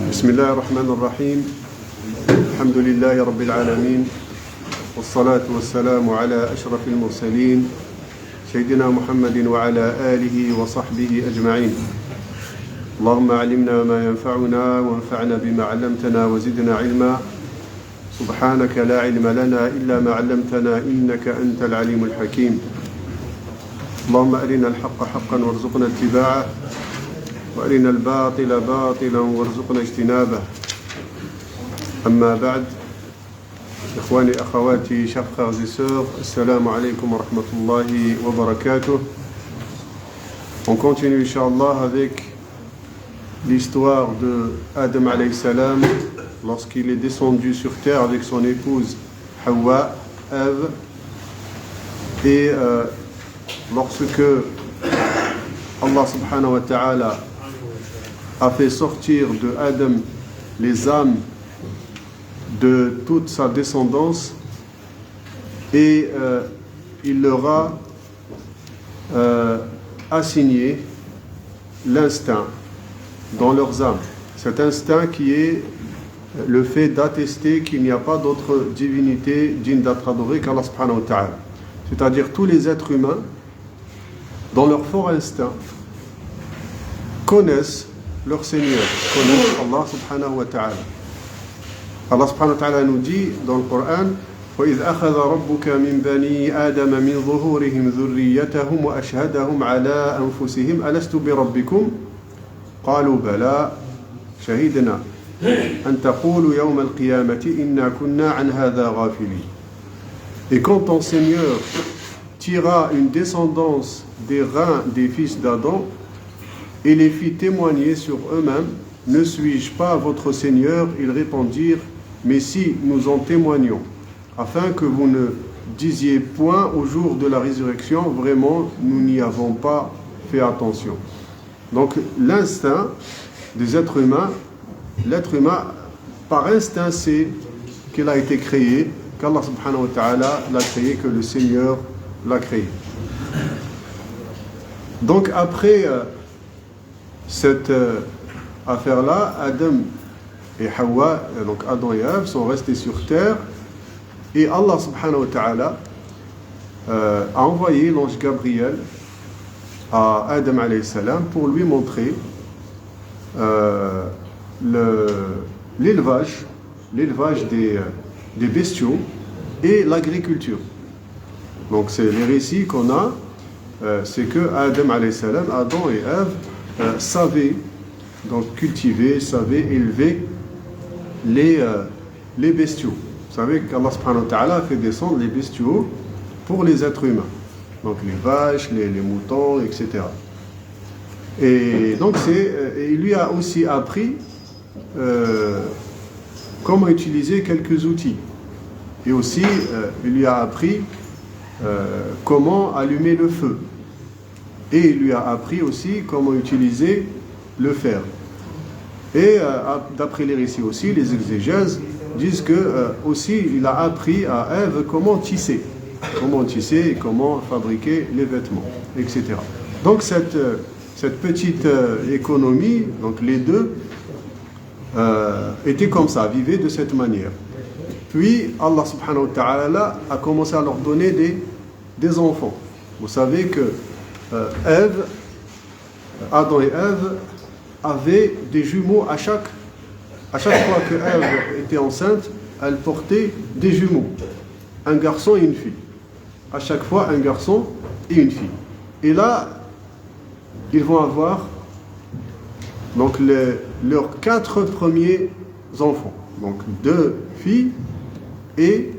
بسم الله الرحمن الرحيم الحمد لله رب العالمين والصلاة والسلام على أشرف المرسلين سيدنا محمد وعلى آله وصحبه أجمعين اللهم علمنا ما ينفعنا وانفعنا بما علمتنا وزدنا علما سبحانك لا علم لنا إلا ما علمتنا إنك أنت العليم الحكيم اللهم أرنا الحق حقا وارزقنا اتباعه وأرنا الباطل باطلا وارزقنا اجتنابه أما بعد إخواني أخواتي chers frères et sœurs السلام عليكم ورحمة الله وبركاته. On continue Inch'Allah avec l'histoire de Adam alayhi salam lorsqu'il est descendu sur terre avec son épouse Hawa, Ève, et lorsque Allah subhanahu wa ta'ala a fait sortir de Adam les âmes de toute sa descendance et il leur a assigné l'instinct dans leurs âmes. Cet instinct qui est le fait d'attester qu'il n'y a pas d'autre divinité digne d'être adorée qu'Allah subhanahu wa ta'ala. C'est-à-dire tous les êtres humains, dans leur fort instinct, connaissent leur Seigneur, connaissent Allah subhanahu wa ta'ala. Allah subhanahu wa ta'ala nous dit dans le Coran وَإِذْ أَخَذَ رَبُّكَ مِنْ بَنِي آدَمَ مِنْ ظُهُورِهِمْ ذُرِّيَّتَهُمْ وَأَشْهَدَهُمْ عَلَىٰ أَنفُسِهِمْ أَلَسْتُ بِرَبِّكُمْ قَالُوا بَلَىٰ شَهِدْنَا أَنْ تَقُولُوا يَوْمَ الْقِيَامَةِ إِنَّا كُنَّا عَنْ هَذَا غَافِلِينَ. Et quand ton Seigneur tira une descendance des reins des fils d'Adam et les fit témoigner sur eux-mêmes, ne suis-je pas votre Seigneur? Ils répondirent, mais si nous en témoignons, afin que vous ne disiez point au jour de la résurrection, vraiment nous n'y avons pas fait attention. Donc l'instinct des êtres humains, l'être humain par instinct sait qu'il a été créé, qu'Allah subhanahu wa ta'ala l'a créé, que le Seigneur l'a créé. Donc après cette affaire-là, Adam et Hawa, donc Adam et Ève, sont restés sur terre et Allah subhanahu wa ta'ala a envoyé l'ange Gabriel à Adam alayhi salam pour lui montrer l'élevage des bestiaux et l'agriculture. Donc c'est les récits qu'on a, c'est que Adam alayhi salam, Adam et Ève savaient donc cultiver, savaient élever les bestiaux. Vous savez qu'Allah subhanahu wa ta'ala a fait descendre les bestiaux pour les êtres humains. Donc les vaches, les moutons, etc. Et donc il lui a aussi appris comment utiliser quelques outils. Et aussi il lui a appris comment allumer le feu. Et il lui a appris aussi comment utiliser le fer. Et d'après les récits aussi, les exégèses disent que aussi il a appris à Ève comment tisser et comment fabriquer les vêtements, etc. Donc cette petite économie, donc les deux étaient comme ça, vivaient de cette manière. Puis Allah subhanahu wa ta'ala a commencé à leur donner des enfants. Vous savez que Adam et Ève avaient des jumeaux à chaque fois que Ève était enceinte, elle portait des jumeaux, un garçon et une fille. À chaque fois, un garçon et une fille. Et là, ils vont avoir donc leurs 4 premiers enfants. Donc 2 filles et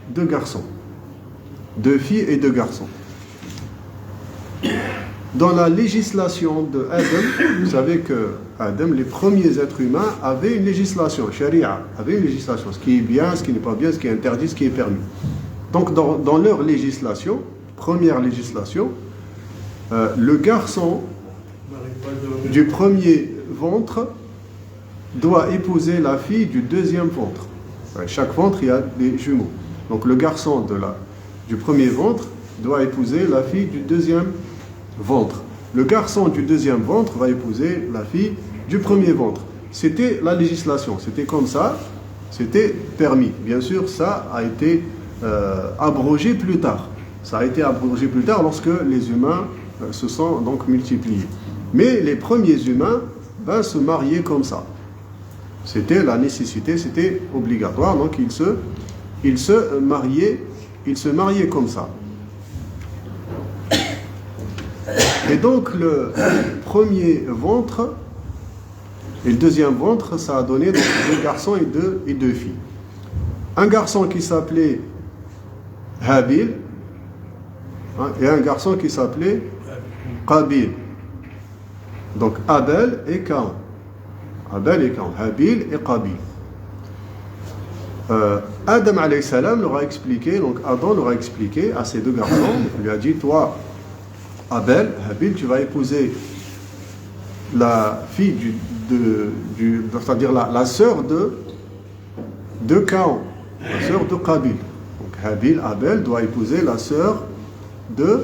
2 garçons. 2 filles et 2 garçons. Dans la législation de Adam, vous savez que Adam, les premiers êtres humains, avaient une législation, sharia, avaient une législation, ce qui est bien, ce qui n'est pas bien, ce qui est interdit, ce qui est permis. Donc dans leur législation, première législation, le garçon du premier ventre doit épouser la fille du deuxième ventre. Chaque ventre, il y a des jumeaux. Donc le garçon du premier ventre doit épouser la fille du deuxième ventre. Le garçon du deuxième ventre va épouser la fille du premier ventre. c'était la législation, c'était comme ça, c'était permis. Bien sûr, ça a été abrogé plus tard. Ça a été abrogé plus tard lorsque les humains se sont donc multipliés. Mais les premiers humains se mariaient comme ça. C'était la nécessité, c'était obligatoire, donc ils se mariaient comme ça. Et donc le premier ventre et le deuxième ventre, ça a donné donc 2 garçons et deux filles. Un garçon qui s'appelait Habil, et un garçon qui s'appelait Qabil. Donc Abel et Caïn. Abel et Caïn, Habil et Qabil. Adam alayhi salam leur a expliqué, donc Adam leur a expliqué à ces 2 garçons, il lui a dit, toi, Abel, Habil, tu vas épouser la fille c'est-à-dire la sœur de Caïn, la sœur de Qabil. Donc Habil, Abel doit épouser la sœur de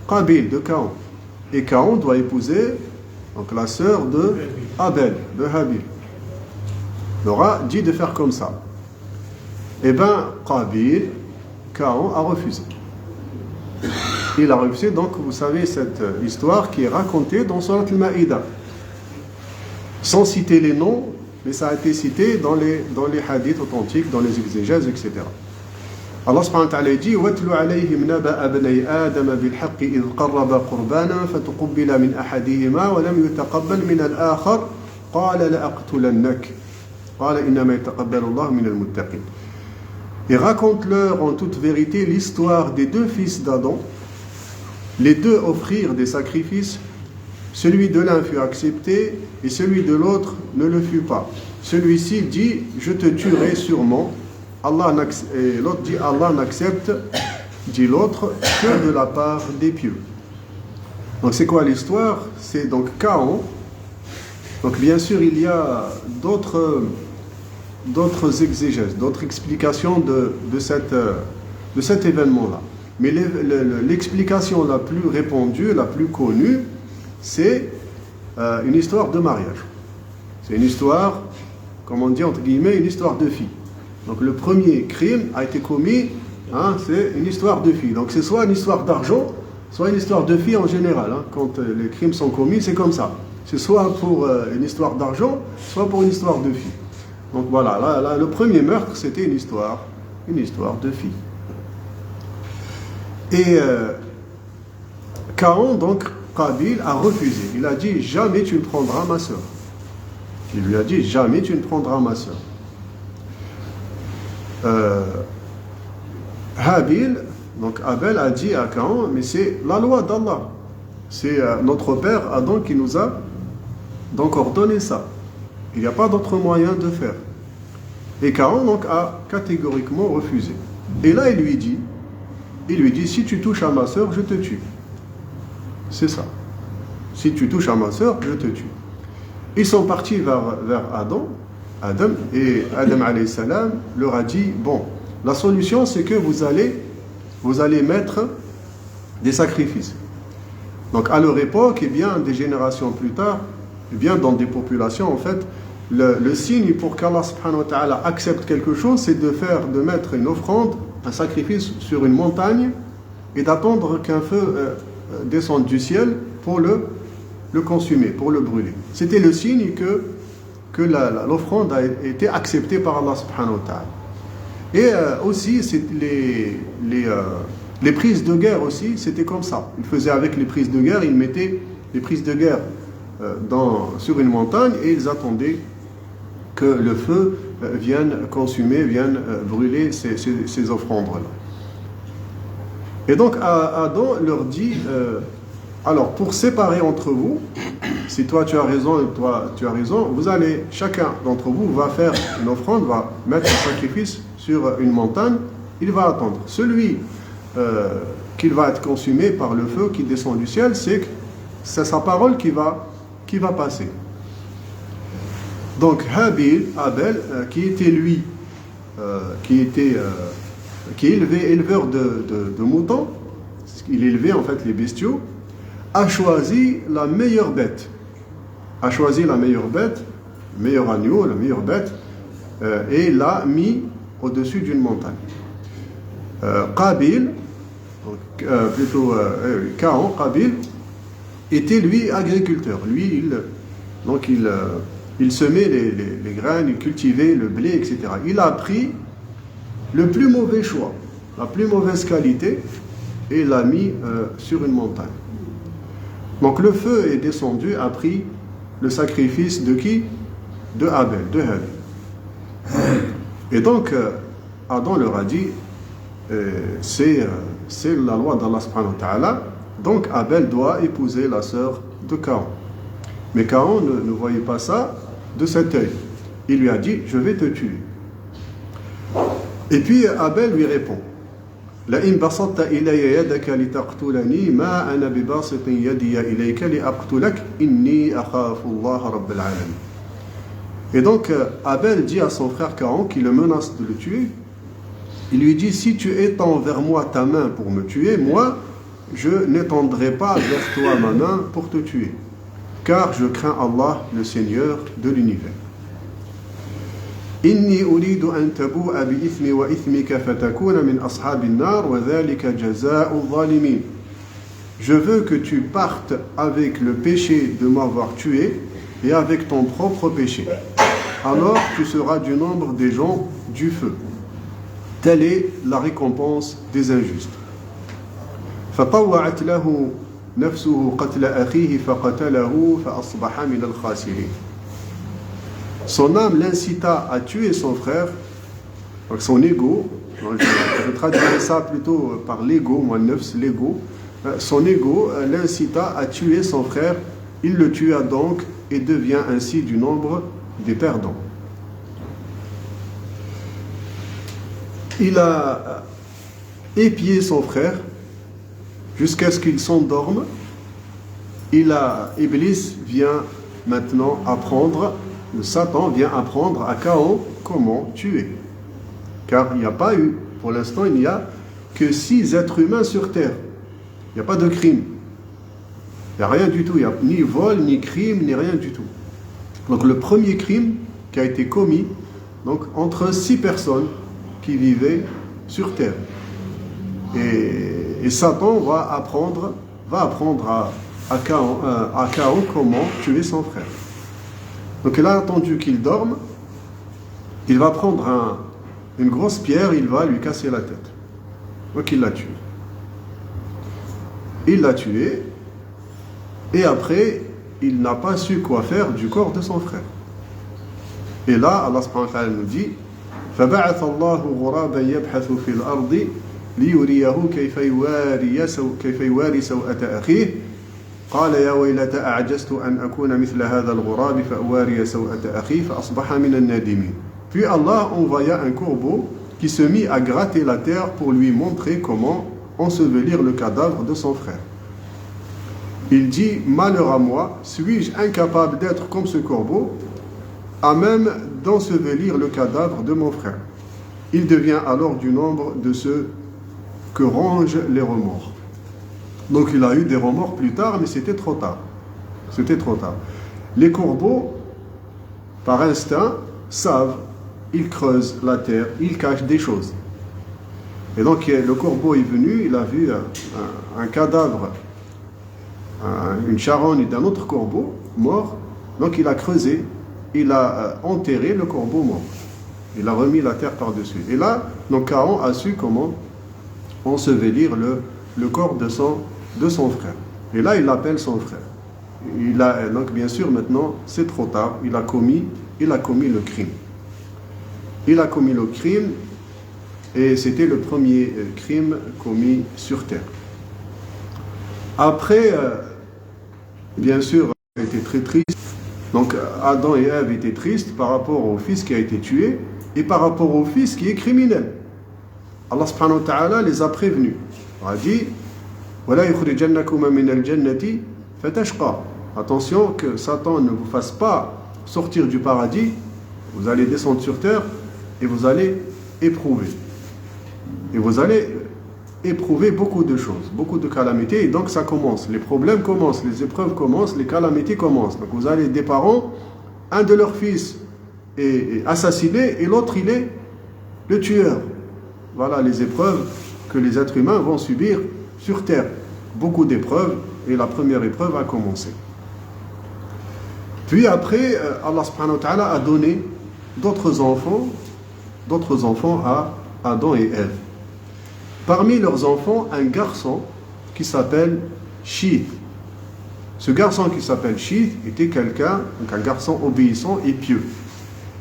Qabil, de Caïn. Et Caïn doit épouser donc la sœur de Abel, de Habil. Il leur a dit de faire comme ça. Eh bien, Qabil, Caïn a refusé. Il a refusé, donc vous savez cette histoire qui est racontée dans Surat al-Ma'idah. Sans citer les noms, mais ça a été cité dans les hadiths authentiques, dans les exégèses, etc. Allah subhanahu wa ta'ala dit وَاتْلُ عَلَيْهِمْ نَبَأَ بَنَيْ آدَمَ بِالْحَقِّ إِذْ قَرَّبَا قُرْبَانًا فَتُقُبِّلَ مِنْ أَحَدِهِمَا وَلَمْ يُتَقَبَّلْ مِنَ الْآخَرِ قَالَ لَأَقْتُلَنَّكَ قَالَ إِنَّمَا يَتَقَبَّلُ اللَّهُ مِنَ الْمُتَّقِينَ. Et raconte-leur en toute vérité l'histoire des 2 fils d'Adam. Les 2 offrirent des sacrifices. Celui de l'un fut accepté et celui de l'autre ne le fut pas. Celui-ci dit « Je te tuerai sûrement ». Et l'autre dit « Allah n'accepte », dit l'autre, « que de la part des pieux ». Donc c'est quoi l'histoire? C'est donc Caïn. Donc bien sûr il y a d'autres exégèses, d'autres explications de cet événement-là. Mais l'explication la plus répandue, la plus connue, c'est une histoire de mariage. C'est une histoire, comme on dit entre guillemets, une histoire de fille. Donc le premier crime a été commis, c'est une histoire de fille. Donc c'est soit une histoire d'argent, soit une histoire de fille en général. Quand les crimes sont commis, c'est comme ça. C'est soit pour une histoire d'argent, soit pour une histoire de fille. Donc voilà, là, le premier meurtre, c'était une histoire de fille. Et Caïn, donc Qabil, a refusé. Il a dit « Jamais tu ne prendras ma sœur ». Il lui a dit « Jamais tu ne prendras ma sœur ». Habil, donc Abel, a dit à Caïn « Mais c'est la loi d'Allah. C'est notre père Adam qui nous a donc ordonné ça. Il n'y a pas d'autre moyen de faire. » Et Caïn donc a catégoriquement refusé. Et là il lui dit « Si tu touches à ma sœur, je te tue. » C'est ça. Si tu touches à ma sœur, je te tue. Ils sont partis vers Adam, et Adam alayhi salam leur a dit, bon, la solution c'est que vous allez mettre des sacrifices. Donc à leur époque, et bien des générations plus tard, et bien dans des populations en fait, le signe pour qu'Allah subhanahu wa ta'ala accepte quelque chose, c'est de mettre une offrande, un sacrifice sur une montagne et d'attendre qu'un feu descende du ciel pour le consumer, pour le brûler. C'était le signe que l'offrande a été acceptée par Allah subhanahu wa ta'ala. Et aussi, les prises de guerre aussi, c'était comme ça. Ils faisaient avec les prises de guerre, ils mettaient les prises de guerre sur une montagne et ils attendaient que le feu vienne consumer, vienne brûler ces offrandes-là. Et donc Adam leur dit, alors pour séparer entre vous, si toi tu as raison et toi tu as raison, chacun d'entre vous va faire une offrande, va mettre un sacrifice sur une montagne, il va attendre. Celui qu'il va être consumé par le feu qui descend du ciel, c'est sa parole qui va passer. Donc Abel, qui était lui, qui est éleveur de moutons, il élevait en fait les bestiaux, a choisi la meilleure bête. meilleur agneau, la meilleure bête, et l'a mis au-dessus d'une montagne. Qabil, Caïn, Qabil, était lui agriculteur. Lui, il semait les graines, il cultivait le blé, etc. Il a pris le plus mauvais choix, la plus mauvaise qualité, et l'a mis sur une montagne. Donc le feu est descendu, a pris le sacrifice de qui? De Abel, de Habil. Et donc, Adam leur a dit, c'est la loi d'Allah subhanahu wa ta'ala, donc Abel doit épouser la sœur de Caïn. Mais Caïn ne voyait pas ça de cet œil. Il lui a dit, je vais te tuer. Et puis Abel lui répond, لئن بسطت إلي يدك لتقتلني ما أنا بباسط يدي إليك لأقتلك إني أخاف الله رب العالمين. Et donc Abel dit à son frère Caïn, qui le menace de le tuer, il lui dit, si tu étends vers moi ta main pour me tuer, moi je n'étendrai pas vers toi ma main pour te tuer, car je crains Allah, le Seigneur de l'univers. إني أريد أن تبوء بإثمي وإثمك فتكون من أصحاب النار وذلك جزاء الظالمين. Je veux que tu partes avec le péché de m'avoir tué et avec ton propre péché. Alors tu seras du nombre des gens du feu. Telle est la récompense des injustes. فطوعت له نفسه قتل أخيه فقتله فأصبح من الخاسرين. Son âme l'incita à tuer son frère, donc son ego, je traduirais ça plutôt par l'ego, moi nefs, l'ego. Son ego l'incita à tuer son frère, il le tua donc et devient ainsi du nombre des perdants. Il a épié son frère jusqu'à ce qu'il s'endorme. Iblis vient maintenant apprendre, le Satan vient apprendre à Caïn comment tuer. Car il n'y a pas eu, pour l'instant, il n'y a que 6 êtres humains sur terre. Il n'y a pas de crime. Il n'y a rien du tout. Il n'y a ni vol, ni crime, ni rien du tout. Donc le premier crime qui a été commis, donc entre 6 personnes qui vivaient sur terre. Et Satan va apprendre à Caïn comment tuer son frère. Donc il a attendu qu'il dorme, il va prendre une grosse pierre, il va lui casser la tête. Donc il l'a tué. Il l'a tué, et après, il n'a pas su quoi faire du corps de son frère. Et là, Allah subhanahu wa ta'ala nous dit, فَبَعَثَ اللَّهُ غُرَابًا يَبْحَثُ فِي الْأَرْضِ لِيُرِيَهُ كيف يواري سوءة أخيه قال يا ويلتى أعجزت أن أكون مثل هذا الغراب فأواري سوءة أخي فأصبح من النادمين. Puis Allah envoya un corbeau qui se mit à gratter la terre pour lui montrer comment ensevelir le cadavre de son frère. Il dit, malheur à moi, suis-je incapable d'être comme ce corbeau, à même d'ensevelir le cadavre de mon frère. Il devient alors du nombre de ceux que rongent les remords. Donc il a eu des remords plus tard, mais c'était trop tard. C'était trop tard. Les corbeaux, par instinct, savent, ils creusent la terre, ils cachent des choses. Et donc le corbeau est venu, il a vu un cadavre, une charogne d'un autre corbeau mort. Donc il a creusé, il a enterré le corbeau mort. Il a remis la terre par-dessus. Et là, donc Caïn a su comment ensevelir le corps de son frère. Et là, il appelle son frère. Donc bien sûr, maintenant, c'est trop tard. Il a commis le crime. Il a commis le crime, et c'était le premier crime commis sur terre. Après, bien sûr, il était très triste. Donc Adam et Ève étaient tristes par rapport au fils qui a été tué et par rapport au fils qui est criminel. Allah subhanahu wa ta'ala les a prévenus. Il a dit وَلَا يُخْرِجَنَّكُمَا مِنَ الْجَنَّةِ فَتَشْقَى. Attention que Satan ne vous fasse pas sortir du paradis. Vous allez descendre sur terre et vous allez éprouver. Et vous allez éprouver beaucoup de choses, beaucoup de calamités. Et donc ça commence. Les problèmes commencent, les épreuves commencent, les calamités commencent. Donc vous avez des parents un de leurs fils est assassiné et l'autre il est le tueur. Voilà les épreuves que les êtres humains vont subir sur terre. Beaucoup d'épreuves, et la première épreuve a commencé. Puis après, Allah subhanahu wa ta'ala a donné d'autres enfants à Adam et Ève. Parmi leurs enfants, un garçon qui s'appelle Shith. Ce garçon qui s'appelle Shith était un garçon obéissant et pieux.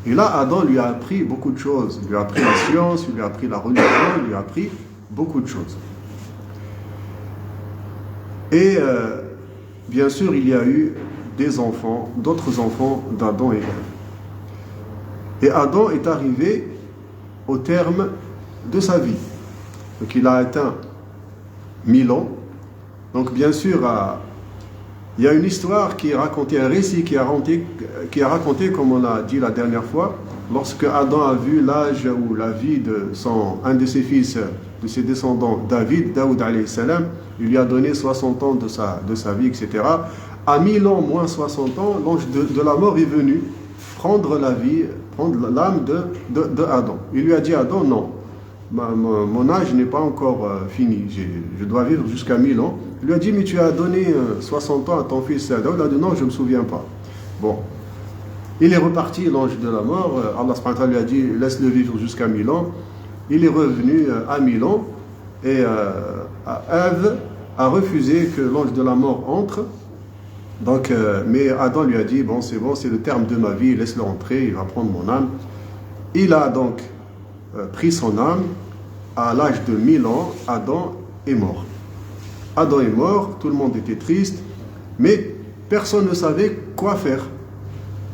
Et là, Adam lui a appris beaucoup de choses. Il lui a appris la science, il lui a appris la religion, il lui a appris beaucoup de choses. Et bien sûr, il y a eu d'autres enfants d'Adam et Ève. Et Adam est arrivé au terme de sa vie. Donc il a atteint 1000 ans. Donc bien sûr, il y a une histoire qui est racontée, un récit qui est raconté, comme on l'a dit la dernière fois, lorsque Adam a vu l'âge ou la vie de un de ses fils, de ses descendants, Daoud alayhi salam, il lui a donné 60 ans de sa vie, etc. À 1000 ans moins 60 ans, l'ange de la mort est venu prendre l'âme de Adam. Il lui a dit à Adam, non, mon âge n'est pas encore fini, je dois vivre jusqu'à 1000 ans. Il lui a dit, mais tu as donné 60 ans à ton fils Daoud. Il a dit, non, je ne me souviens pas. Bon, il est reparti, l'ange de la mort. Allah subhanahu wa ta'ala lui a dit, laisse-le vivre jusqu'à 1000 ans. Il est revenu à 1000 ans et Ève a refusé que l'ange de la mort entre. Donc, mais Adam lui a dit, bon, c'est le terme de ma vie, laisse-le entrer, il va prendre mon âme. Il a donc pris son âme. À l'âge de 1000 ans, Adam est mort. Adam est mort, tout le monde était triste, mais personne ne savait quoi faire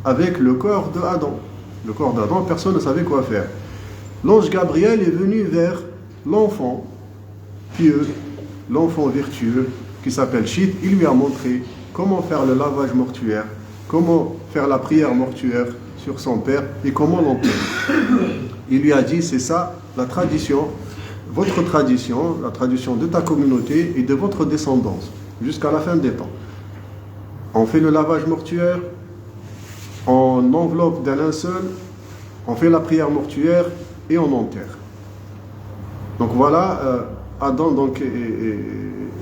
avec le corps d'Adam. Le corps d'Adam, personne ne savait quoi faire. L'ange Gabriel est venu vers l'enfant pieux, l'enfant vertueux, qui s'appelle Shith. Il lui a montré comment faire le lavage mortuaire, comment faire la prière mortuaire sur son père et comment l'enterrer. Il lui a dit, c'est ça la tradition, votre tradition, la tradition de ta communauté et de votre descendance, jusqu'à la fin des temps. On fait le lavage mortuaire, on enveloppe d'un linceul, on fait la prière mortuaire et on enterre. Donc voilà, Adam donc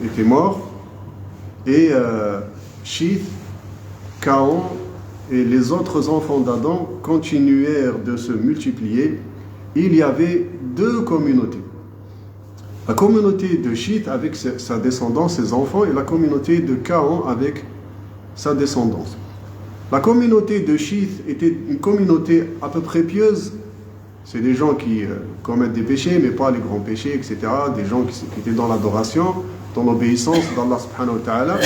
était mort et Shith, Caïn et les autres enfants d'Adam continuèrent de se multiplier. Il y avait deux communautés. La communauté de Shith avec sa descendance, ses enfants, et la communauté de Caïn avec sa descendance. La communauté de Shith était une communauté à peu près pieuse. C'est des gens qui commettent des péchés, mais pas les grands péchés, etc. Des gens qui étaient dans l'adoration, dans l'obéissance d'Allah subhanahu wa ta'ala.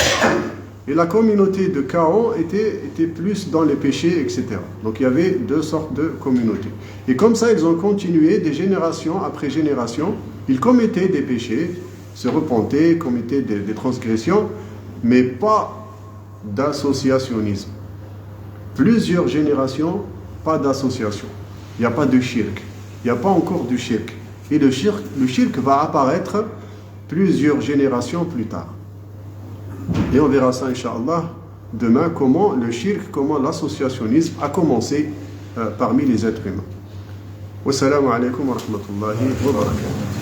Et la communauté de Caïn était plus dans les péchés, etc. Donc il y avait deux sortes de communautés. Et comme ça, ils ont continué des générations après génération. Ils commettaient des péchés, se repentaient, commettaient des transgressions, mais pas d'associationnisme. Plusieurs générations, pas d'association. Il n'y a pas de shirk. Il n'y a pas encore de shirk. Et le shirk va apparaître plusieurs générations plus tard. Et on verra ça, Inch'Allah, demain, comment le shirk, comment l'associationnisme a commencé parmi les êtres humains. Wassalamu alaikum wa rahmatullahi wa barakatuh.